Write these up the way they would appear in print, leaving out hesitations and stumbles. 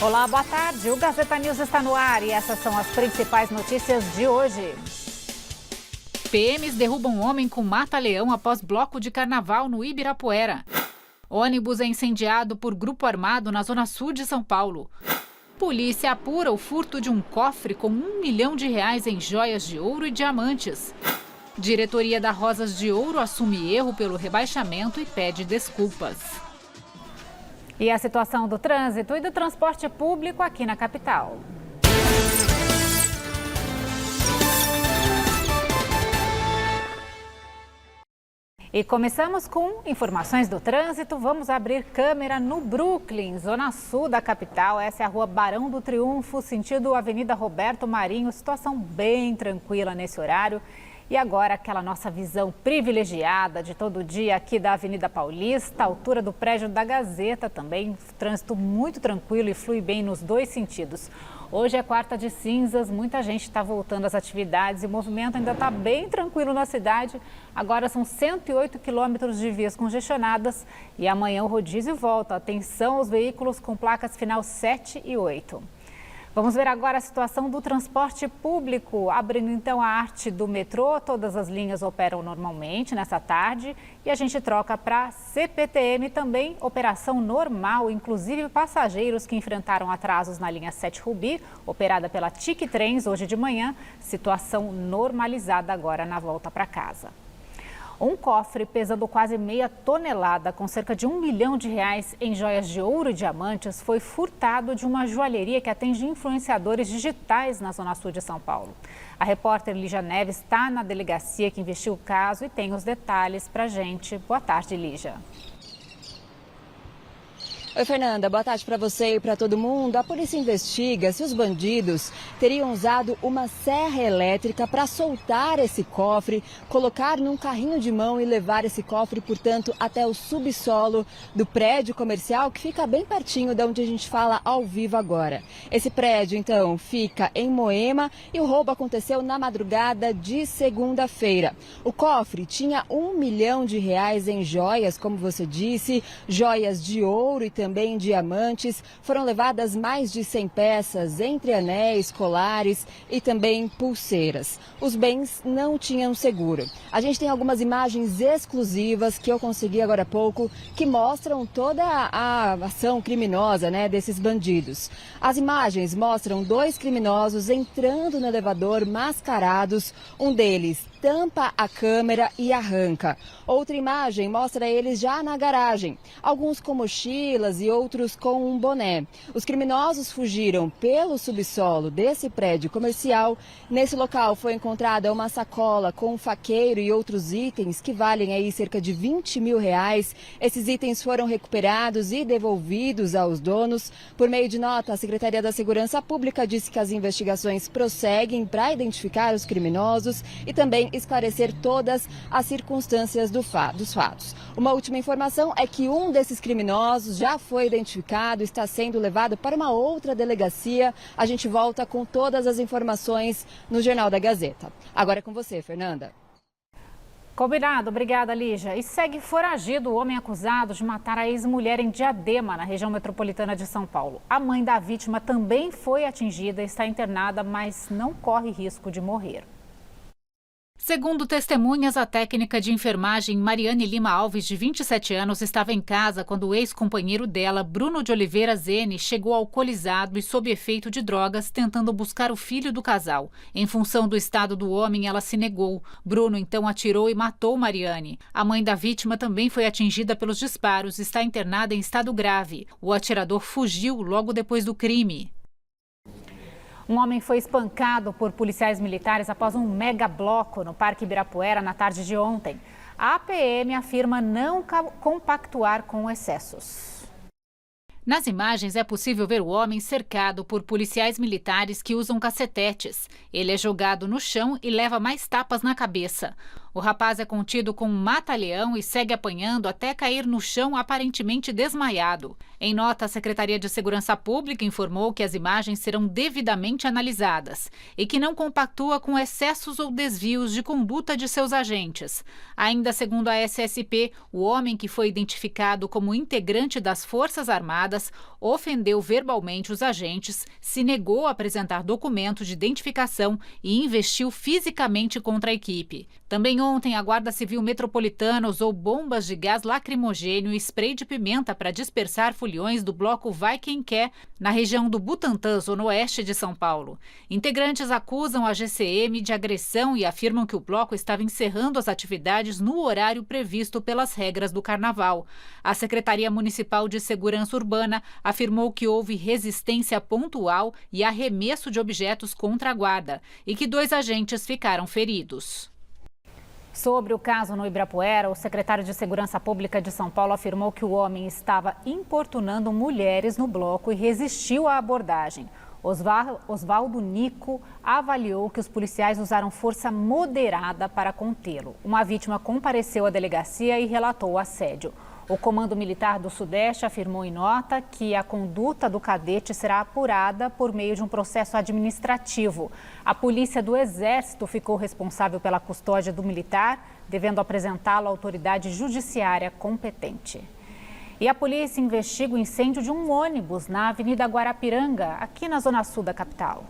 Olá, boa tarde. O Gazeta News está no ar e essas são as principais notícias de hoje. PMs derrubam homem com mata-leão após bloco de carnaval no Ibirapuera. Ônibus é incendiado por grupo armado na zona sul de São Paulo. Polícia apura o furto de um cofre com R$1 milhão em joias de ouro e diamantes. Diretoria da Rosas de Ouro assume erro pelo rebaixamento e pede desculpas. E a situação do trânsito e do transporte público aqui na capital. E começamos com informações do trânsito. Vamos abrir câmera no Brooklyn, zona sul da capital. Essa é a rua Barão do Triunfo, sentido Avenida Roberto Marinho. Situação bem tranquila nesse horário. E agora aquela nossa visão privilegiada de todo dia aqui da Avenida Paulista, altura do prédio da Gazeta também. Trânsito muito tranquilo e flui bem nos dois sentidos. Hoje é quarta de cinzas, muita gente está voltando às atividades e o movimento ainda está bem tranquilo na cidade. Agora são 108 quilômetros de vias congestionadas e amanhã o rodízio volta. Atenção aos veículos com placas final 7 e 8. Vamos ver agora a situação do transporte público. Abrindo então a arte do metrô, todas as linhas operam normalmente nessa tarde e a gente troca para CPTM também, operação normal, inclusive passageiros que enfrentaram atrasos na linha 7 Rubi, operada pela TIC Trens hoje de manhã, situação normalizada agora na volta para casa. Um cofre pesando quase meia tonelada, com cerca de R$1 milhão em joias de ouro e diamantes, foi furtado de uma joalheria que atende influenciadores digitais na zona sul de São Paulo. A repórter Lígia Neves está na delegacia que investiu o caso e tem os detalhes para a gente. Boa tarde, Lígia. Oi, Fernanda. Boa tarde para você e para todo mundo. A polícia investiga se os bandidos teriam usado uma serra elétrica para soltar esse cofre, colocar num carrinho de mão e levar esse cofre, portanto, até o subsolo do prédio comercial, que fica bem pertinho de onde a gente fala ao vivo agora. Esse prédio, então, fica em Moema e o roubo aconteceu na madrugada de segunda-feira. O cofre tinha R$1 milhão em joias, como você disse, joias de ouro e também diamantes. Foram levadas mais de 100 peças, entre anéis, colares e também pulseiras. Os bens não tinham seguro. A gente tem algumas imagens exclusivas que eu consegui agora há pouco, que mostram toda a ação criminosa, desses bandidos. As imagens mostram dois criminosos entrando no elevador mascarados. Um deles tampa a câmera e arranca. Outra imagem mostra eles já na garagem, alguns com mochilas e outros com um boné. Os criminosos fugiram pelo subsolo desse prédio comercial. Nesse local foi encontrada uma sacola com um faqueiro e outros itens que valem aí cerca de R$20 mil. Esses itens foram recuperados e devolvidos aos donos. Por meio de nota, a Secretaria da Segurança Pública disse que as investigações prosseguem para identificar os criminosos e também esclarecer todas as circunstâncias dos fatos. Uma última informação é que um desses criminosos já foi identificado, está sendo levado para uma outra delegacia. A gente volta com todas as informações no Jornal da Gazeta. Agora é com você, Fernanda. Combinado, obrigada, Lígia. E segue foragido o homem acusado de matar a ex-mulher em Diadema, na região metropolitana de São Paulo. A mãe da vítima também foi atingida e está internada, mas não corre risco de morrer. Segundo testemunhas, a técnica de enfermagem Mariane Lima Alves, de 27 anos, estava em casa quando o ex-companheiro dela, Bruno de Oliveira Zene, chegou alcoolizado e sob efeito de drogas, tentando buscar o filho do casal. Em função do estado do homem, ela se negou. Bruno então atirou e matou Mariane. A mãe da vítima também foi atingida pelos disparos e está internada em estado grave. O atirador fugiu logo depois do crime. Um homem foi espancado por policiais militares após um mega-bloco no Parque Ibirapuera na tarde de ontem. A PM afirma não compactuar com excessos. Nas imagens é possível ver o homem cercado por policiais militares que usam cacetetes. Ele é jogado no chão e leva mais tapas na cabeça. O rapaz é contido com um mata-leão e segue apanhando até cair no chão aparentemente desmaiado. Em nota, a Secretaria de Segurança Pública informou que as imagens serão devidamente analisadas e que não compactua com excessos ou desvios de conduta de seus agentes. Ainda segundo a SSP, o homem que foi identificado como integrante das Forças Armadas ofendeu verbalmente os agentes, se negou a apresentar documentos de identificação e investiu fisicamente contra a equipe. Também ontem, a Guarda Civil Metropolitana usou bombas de gás lacrimogênio e spray de pimenta para dispersar foliões do bloco Vai Quem Quer, na região do Butantã, zona oeste de São Paulo. Integrantes acusam a GCM de agressão e afirmam que o bloco estava encerrando as atividades no horário previsto pelas regras do carnaval. A Secretaria Municipal de Segurança Urbana afirmou que houve resistência pontual e arremesso de objetos contra a guarda e que 2 agentes ficaram feridos. Sobre o caso no Ibirapuera, o secretário de Segurança Pública de São Paulo afirmou que o homem estava importunando mulheres no bloco e resistiu à abordagem. Oswaldo Nico avaliou que os policiais usaram força moderada para contê-lo. Uma vítima compareceu à delegacia e relatou o assédio. O Comando Militar do Sudeste afirmou em nota que a conduta do cadete será apurada por meio de um processo administrativo. A Polícia do Exército ficou responsável pela custódia do militar, devendo apresentá-lo à autoridade judiciária competente. E a polícia investiga o incêndio de um ônibus na Avenida Guarapiranga, aqui na zona sul da capital.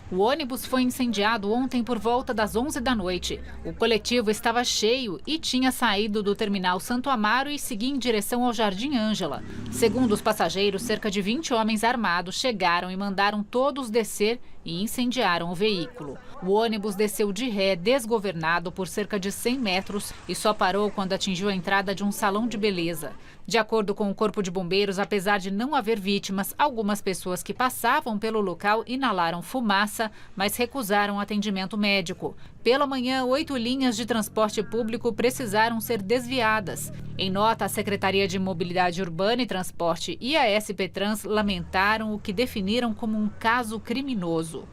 O ônibus foi incendiado ontem por volta das 11 da noite. O coletivo estava cheio e tinha saído do terminal Santo Amaro e seguia em direção ao Jardim Ângela. Segundo os passageiros, cerca de 20 homens armados chegaram e mandaram todos descer e incendiaram o veículo. O ônibus desceu de ré, desgovernado por cerca de 100 metros e só parou quando atingiu a entrada de um salão de beleza. De acordo com o Corpo de Bombeiros, apesar de não haver vítimas, algumas pessoas que passavam pelo local inalaram fumaça, mas recusaram atendimento médico. Pela manhã, 8 linhas de transporte público precisaram ser desviadas. Em nota, a Secretaria de Mobilidade Urbana e Transporte e a SP Trans lamentaram o que definiram como um caso criminoso.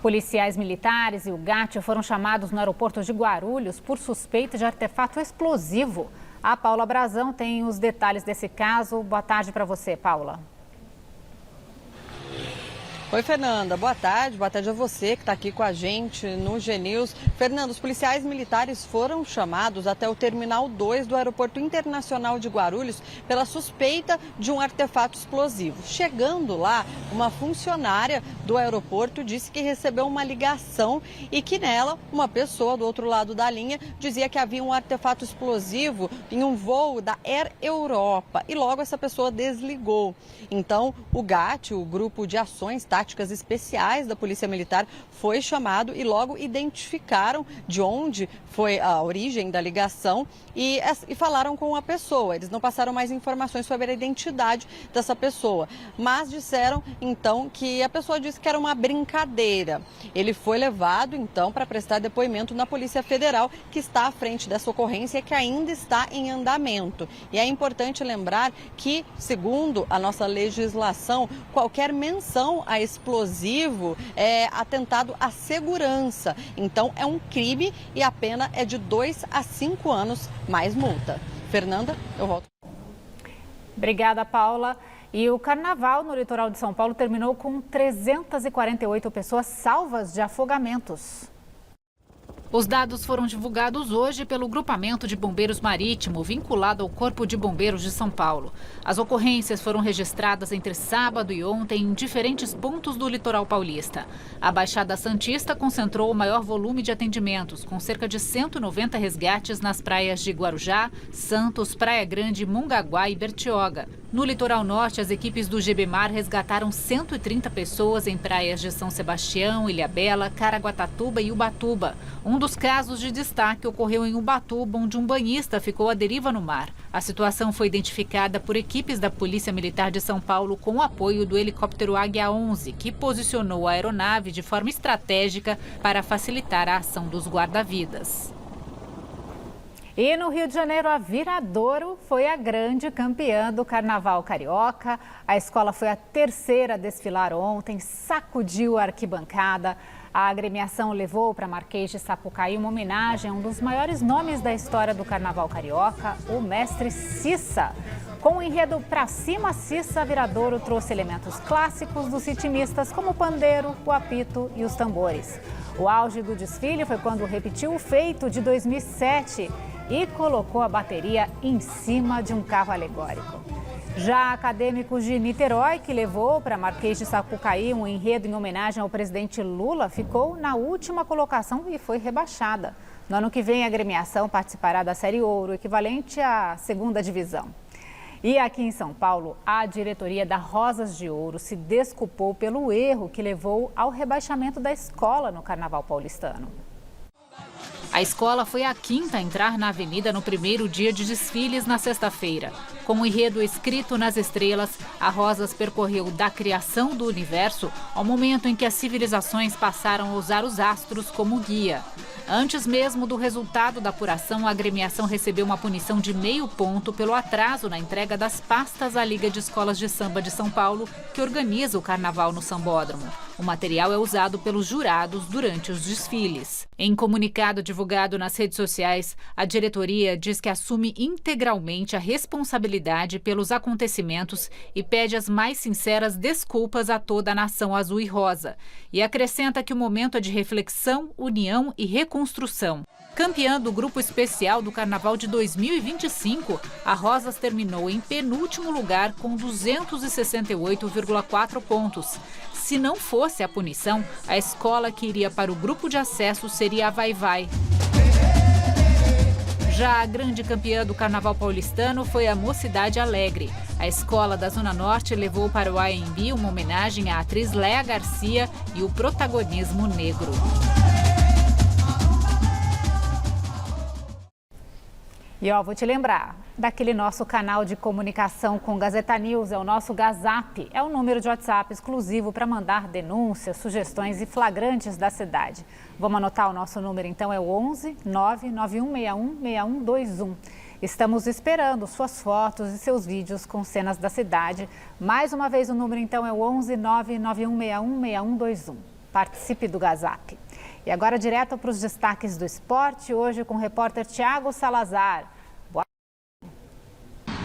Policiais militares e o GAT foram chamados no aeroporto de Guarulhos por suspeita de artefato explosivo. A Paula Brazão tem os detalhes desse caso. Boa tarde para você, Paula. Oi, Fernanda. Boa tarde a você que está aqui com a gente no GNews. Fernanda, os policiais militares foram chamados até o Terminal 2 do Aeroporto Internacional de Guarulhos pela suspeita de um artefato explosivo. Chegando lá, uma funcionária do aeroporto disse que recebeu uma ligação e que nela, uma pessoa do outro lado da linha dizia que havia um artefato explosivo em um voo da Air Europa e logo essa pessoa desligou. Então, o GAT, o Grupo de Ações Táticas Especiais da Polícia Militar, foi chamado e logo identificaram de onde foi a origem da ligação e falaram com a pessoa. Eles não passaram mais informações sobre a identidade dessa pessoa, mas disseram então que a pessoa disse que era uma brincadeira. Ele foi levado então para prestar depoimento na Polícia Federal, que está à frente dessa ocorrência, que ainda está em andamento. E é importante lembrar que, segundo a nossa legislação, qualquer menção a explosivo é atentado à segurança. Então é um crime e a pena é de 2 a 5 anos mais multa. Fernanda, eu volto. Obrigada, Paula. E o carnaval no litoral de São Paulo terminou com 348 pessoas salvas de afogamentos. Os dados foram divulgados hoje pelo Grupamento de Bombeiros Marítimo, vinculado ao Corpo de Bombeiros de São Paulo. As ocorrências foram registradas entre sábado e ontem em diferentes pontos do litoral paulista. A Baixada Santista concentrou o maior volume de atendimentos, com cerca de 190 resgates nas praias de Guarujá, Santos, Praia Grande, Mongaguá e Bertioga. No litoral norte, as equipes do GBMAR resgataram 130 pessoas em praias de São Sebastião, Ilhabela, Caraguatatuba e Ubatuba. Um dos casos de destaque ocorreu em Ubatuba, onde um banhista ficou à deriva no mar. A situação foi identificada por equipes da Polícia Militar de São Paulo com o apoio do helicóptero Águia 11, que posicionou a aeronave de forma estratégica para facilitar a ação dos guarda-vidas. E no Rio de Janeiro, a Viradouro foi a grande campeã do Carnaval Carioca. A escola foi a terceira a desfilar ontem, sacudiu a arquibancada. A agremiação levou para Marquês de Sapucaí uma homenagem a um dos maiores nomes da história do Carnaval Carioca, o mestre Cissa. Com o enredo Pra Cima Cissa, a Viradouro trouxe elementos clássicos dos ritmistas, como o pandeiro, o apito e os tambores. O auge do desfile foi quando repetiu o feito de 2007 e colocou a bateria em cima de um carro alegórico. Já Acadêmicos de Niterói, que levou para Marquês de Sapucaí um enredo em homenagem ao presidente Lula, ficou na última colocação e foi rebaixada. No ano que vem, a agremiação participará da Série Ouro, equivalente à segunda divisão. E aqui em São Paulo, a diretoria da Rosas de Ouro se desculpou pelo erro que levou ao rebaixamento da escola no Carnaval paulistano. A escola foi a quinta a entrar na avenida no primeiro dia de desfiles na sexta-feira. Com o enredo escrito nas estrelas, a Rosas percorreu da criação do universo ao momento em que as civilizações passaram a usar os astros como guia. Antes mesmo do resultado da apuração, a agremiação recebeu uma punição de meio ponto pelo atraso na entrega das pastas à Liga de Escolas de Samba de São Paulo, que organiza o carnaval no Sambódromo. O material é usado pelos jurados durante os desfiles. Em comunicado divulgado nas redes sociais, a diretoria diz que assume integralmente a responsabilidade pelos acontecimentos e pede as mais sinceras desculpas a toda a nação azul e rosa. E acrescenta que o momento é de reflexão, união e reconstrução. Campeã do grupo especial do Carnaval de 2025, a Rosas terminou em penúltimo lugar com 268,4 pontos. Se não fosse a punição, a escola que iria para o grupo de acesso seria a Vai-Vai. Já a grande campeã do Carnaval paulistano foi a Mocidade Alegre. A escola da Zona Norte levou para o AMB uma homenagem à atriz Léa Garcia e o protagonismo negro. E vou te lembrar daquele nosso canal de comunicação com Gazeta News, é o nosso Gazap, é o número de WhatsApp exclusivo para mandar denúncias, sugestões e flagrantes da cidade. Vamos anotar o nosso número então, é o 11 99161 6121. Estamos esperando suas fotos e seus vídeos com cenas da cidade. Mais uma vez o número então é o 11 99161 6121. Participe do Gazap. E agora direto para os destaques do esporte, hoje com o repórter Thiago Salazar.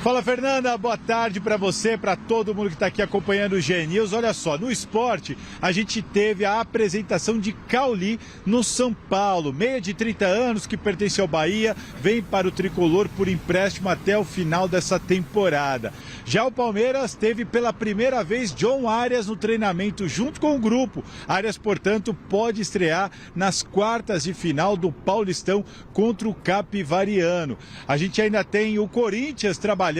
Fala, Fernanda, boa tarde para você, para todo mundo que está aqui acompanhando o GE News. Olha só, no esporte a gente teve a apresentação de Cauli no São Paulo. Meia de 30 anos que pertence ao Bahia, vem para o tricolor por empréstimo até o final dessa temporada. Já o Palmeiras teve pela primeira vez John Arias no treinamento junto com o grupo. Arias, portanto, pode estrear nas quartas de final do Paulistão contra o Capivariano. A gente ainda tem o Corinthians trabalhando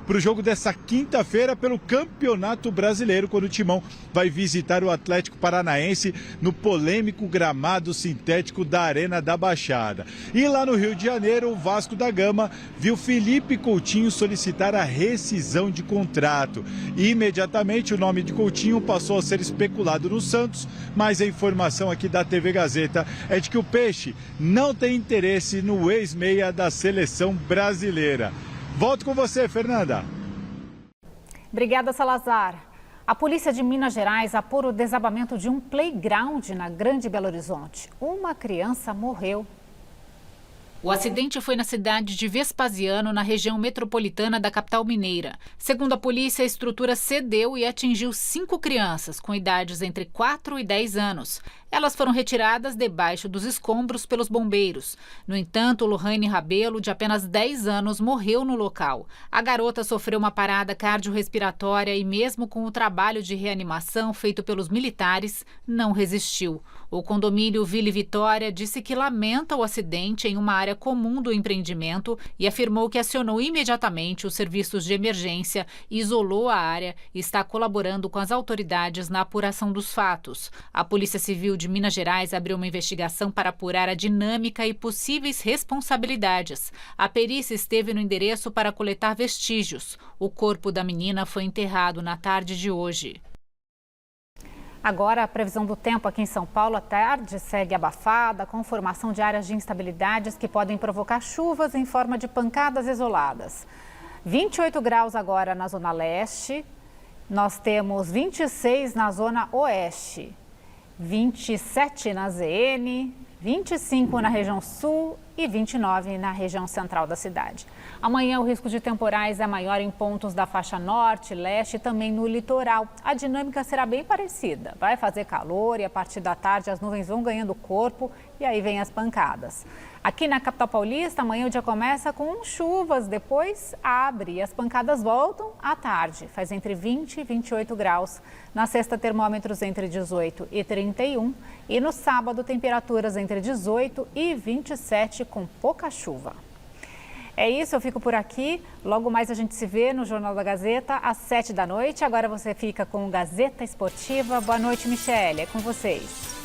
para o jogo dessa quinta-feira pelo Campeonato Brasileiro, quando o Timão vai visitar o Atlético Paranaense no polêmico gramado sintético da Arena da Baixada. E lá no Rio de Janeiro, o Vasco da Gama viu Felipe Coutinho solicitar a rescisão de contrato. E imediatamente o nome de Coutinho passou a ser especulado no Santos, mas a informação aqui da TV Gazeta é de que o Peixe não tem interesse no ex-meia da seleção brasileira. Volto com você, Fernanda. Obrigada, Salazar. A polícia de Minas Gerais apura o desabamento de um playground na Grande Belo Horizonte. Uma criança morreu. O acidente foi na cidade de Vespasiano, na região metropolitana da capital mineira. Segundo a polícia, a estrutura cedeu e atingiu 5 crianças com idades entre 4 e 10 anos. Elas foram retiradas debaixo dos escombros pelos bombeiros. No entanto, Lohane Rabelo, de apenas 10 anos, morreu no local. A garota sofreu uma parada cardiorrespiratória e, mesmo com o trabalho de reanimação feito pelos militares, não resistiu. O condomínio Ville Vitória disse que lamenta o acidente em uma área comum do empreendimento e afirmou que acionou imediatamente os serviços de emergência, isolou a área e está colaborando com as autoridades na apuração dos fatos. A Polícia Civil de Minas Gerais abriu uma investigação para apurar a dinâmica e possíveis responsabilidades. A perícia esteve no endereço para coletar vestígios. O corpo da menina foi enterrado na tarde de hoje. Agora, a previsão do tempo aqui em São Paulo, à tarde, segue abafada, com formação de áreas de instabilidades que podem provocar chuvas em forma de pancadas isoladas. 28 graus agora na zona leste, nós temos 26 na zona oeste, 27 na ZN, 25 na região sul e 29 na região central da cidade. Amanhã o risco de temporais é maior em pontos da faixa norte, leste e também no litoral. A dinâmica será bem parecida. Vai fazer calor e a partir da tarde as nuvens vão ganhando corpo e aí vem as pancadas. Aqui na capital paulista, amanhã o dia começa com chuvas, depois abre e as pancadas voltam à tarde. Faz entre 20 e 28 graus. Na sexta, termômetros entre 18 e 31. E no sábado, temperaturas entre 18 e 27, com pouca chuva. É isso, eu fico por aqui. Logo mais a gente se vê no Jornal da Gazeta, às 7 da noite. Agora você fica com o Gazeta Esportiva. Boa noite, Michele. É com vocês.